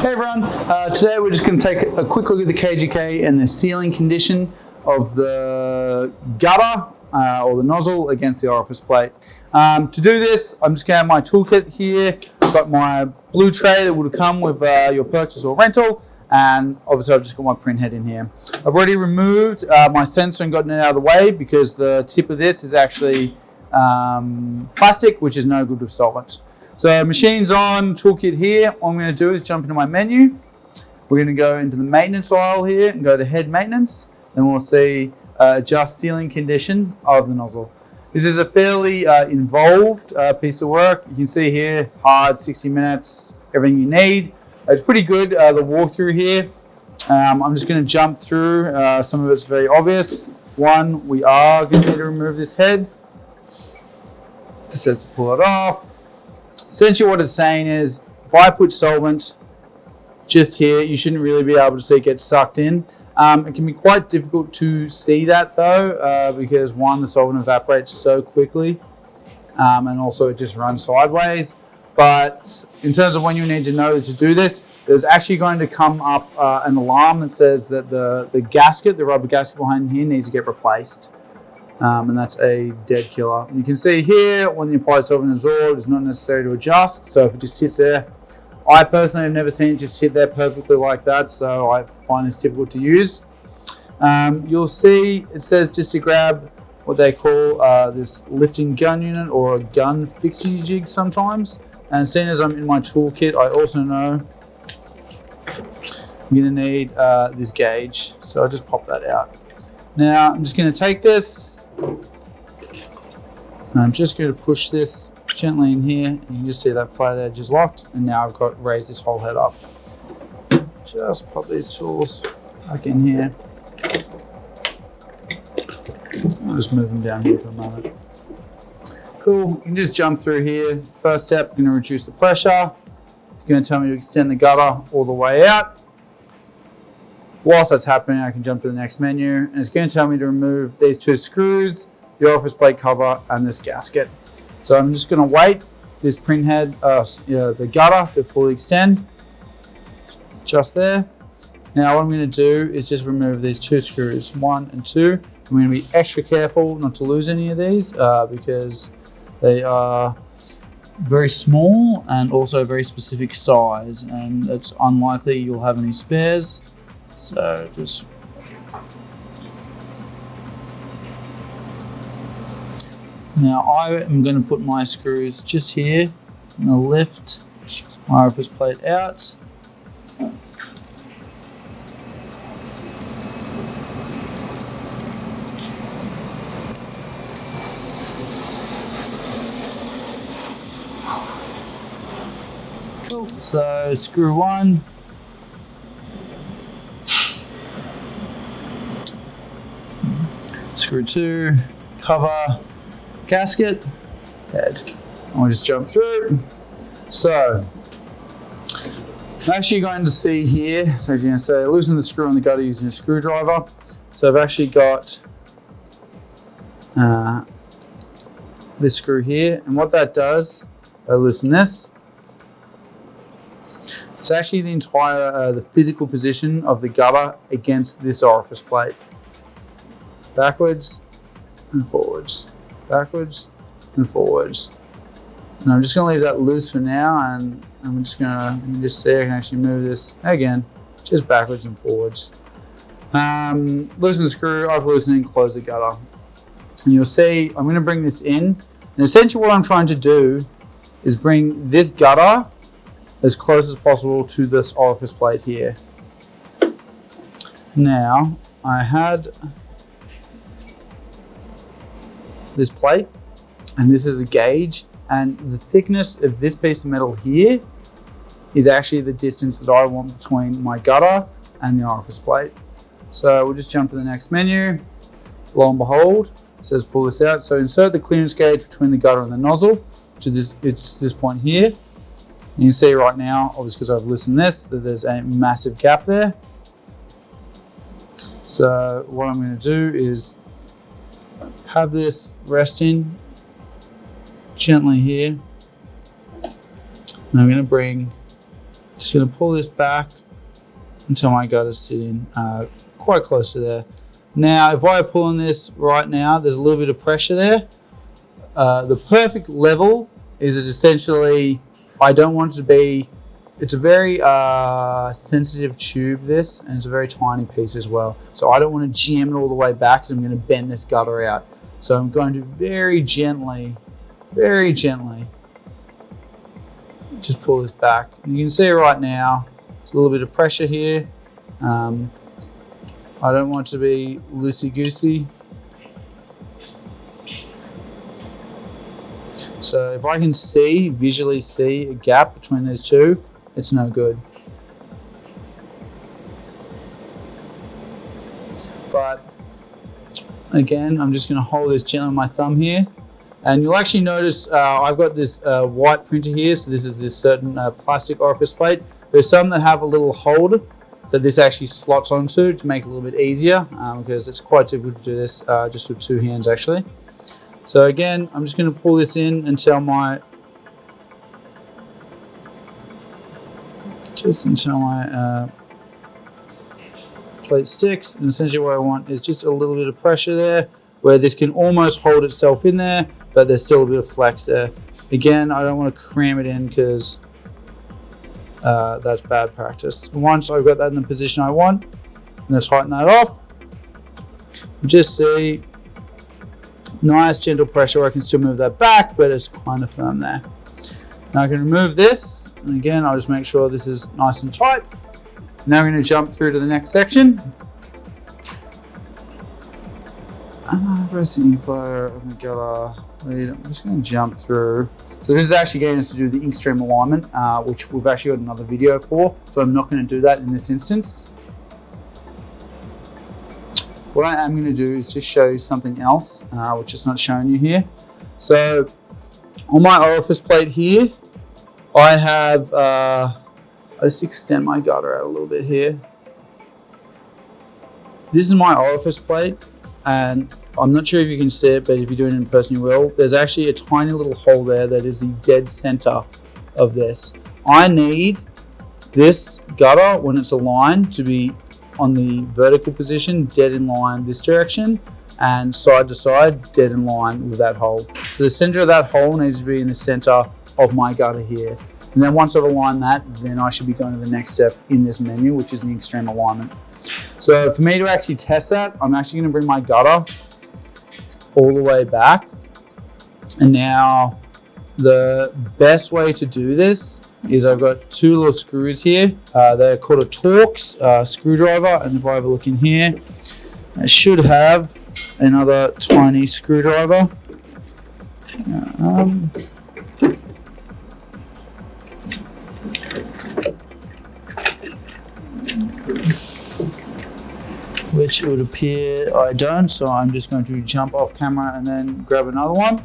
Hey everyone, today we're just going to take a quick look at the KGK and the sealing condition of the gutter or the nozzle against the orifice plate. To do this, I'm just going to have my toolkit here. I've got my blue tray that would come with your purchase or rental, and obviously I've just got my print head in here. I've already removed my sensor and gotten it out of the way because the tip of this is actually plastic, which is no good with solvent. So machine's on, toolkit here. What I'm going to do is jump into my menu. We're going to go into the maintenance aisle here and go to head maintenance. Then we'll see adjust sealing condition of the nozzle. This is a fairly involved piece of work. You can see here, hard, 60 minutes, everything you need. It's pretty good, the walkthrough here. I'm just going to jump through. Some of it's very obvious. One, we are going to need to remove this head. Just says to pull it off. Essentially what it's saying is, if I put solvent just here, you shouldn't really be able to see it get sucked in. It can be quite difficult to see that though, because one, the solvent evaporates so quickly, and also it just runs sideways. But in terms of when you need to know to do this, there's actually going to come up an alarm that says that the gasket, the rubber gasket behind here, needs to get replaced. And that's a dead killer. And you can see here, when the applied solvent is absorbed, it's not necessary to adjust. So if it just sits there, I personally have never seen it just sit there perfectly like that, so I find this difficult to use. You'll see it says just to grab what they call this lifting gun unit, or a gun fixie jig sometimes. And seeing as I'm in my toolkit, I also know I'm going to need this gauge, so I'll just pop that out. Now I'm just going to take this, and I'm just going to push this gently in here. You can just see that flat edge is locked, and now I've got raised this whole head up. Just pop these tools back in here. I'll just move them down here for a moment. Cool, you can just jump through here. First step, I'm going to reduce the pressure. It's going to tell me to extend the gutter all the way out. Whilst that's happening, I can jump to the next menu, and it's going to tell me to remove these two screws, the orifice plate cover, and this gasket. So I'm just going to wait this print head, the gutter, to fully extend, just there. Now what I'm going to do is just remove these two screws, 1 and 2. I'm going to be extra careful not to lose any of these because they are very small and also very specific size, and it's unlikely you'll have any spares. So just now I am going to put my screws just here. I'm going to lift my orifice plate out. Cool. So screw 1. Screw 2, cover, gasket, head. And we'll just jump through. So, I'm actually going to see here, so you're going to say loosen the screw on the gutter using a screwdriver. So I've actually got this screw here, and what that does, I loosen this. It's actually the entire, the physical position of the gutter against this orifice plate. Backwards and forwards, backwards and forwards. And I'm just going to leave that loose for now, and I'm just going to, you can just see I can actually move this again, just backwards and forwards. Loosen the screw, I've loosened and closed the gutter. And you'll see I'm going to bring this in, and essentially what I'm trying to do is bring this gutter as close as possible to this orifice plate here. Now, I had this plate, and this is a gauge, and the thickness of this piece of metal here is actually the distance that I want between my gutter and the orifice plate. So we'll just jump to the next menu. Lo and behold, it says pull this out. So insert the clearance gauge between the gutter and the nozzle to this point here. You can see right now, obviously because I've loosened this, that there's a massive gap there. So what I'm going to do is have this resting gently here. And I'm going to bring Just going to pull this back until my gutter's sitting quite close to there. Now, if I pull on this right now, there's a little bit of pressure there. The perfect level is it essentially, I don't want it to be, it's a very sensitive tube this, and it's a very tiny piece as well. So I don't want to jam it all the way back because I'm going to bend this gutter out. So I'm going to very gently just pull this back. And you can see right now, there's a little bit of pressure here. I don't want it to be loosey-goosey. So if I can visually see a gap between those two, it's no good. But again, I'm just going to hold this gently with my thumb here. And you'll actually notice I've got this white printer here. So this is this certain plastic orifice plate. There's some that have a little holder that this actually slots onto to make it a little bit easier because it's quite difficult to do this just with two hands actually. So again, I'm just going to pull this in until my plate sticks. And essentially what I want is just a little bit of pressure there where this can almost hold itself in there, but there's still a bit of flex there. Again, I don't want to cram it in because that's bad practice. Once I've got that in the position I want, I'm going to tighten that off. Just see nice gentle pressure. I can still move that back, but it's kind of firm there. Now I can remove this, and again, I'll just make sure this is nice and tight. Now we're going to jump through to the next section. Where's the inflow of the gutter? I'm just going to jump through. So this is actually getting us to do the ink stream alignment, which we've actually got another video for. So I'm not going to do that in this instance. What I am going to do is just show you something else, which is not showing you here. So on my orifice plate here, I have, let's extend my gutter out a little bit here. This is my orifice plate, and I'm not sure if you can see it, but if you're doing it in person, you will. There's actually a tiny little hole there that is the dead center of this. I need this gutter, when it's aligned, to be on the vertical position, dead in line this direction, and side to side, dead in line with that hole. So the center of that hole needs to be in the center of my gutter here. And then once I've aligned that, then I should be going to the next step in this menu, which is the extreme alignment. So for me to actually test that, I'm actually going to bring my gutter all the way back. And now the best way to do this is I've got two little screws here. They're called a Torx screwdriver. And if I have a look in here, I should have another tiny screwdriver. Which it would appear I don't, so I'm just going to jump off camera and then grab another one.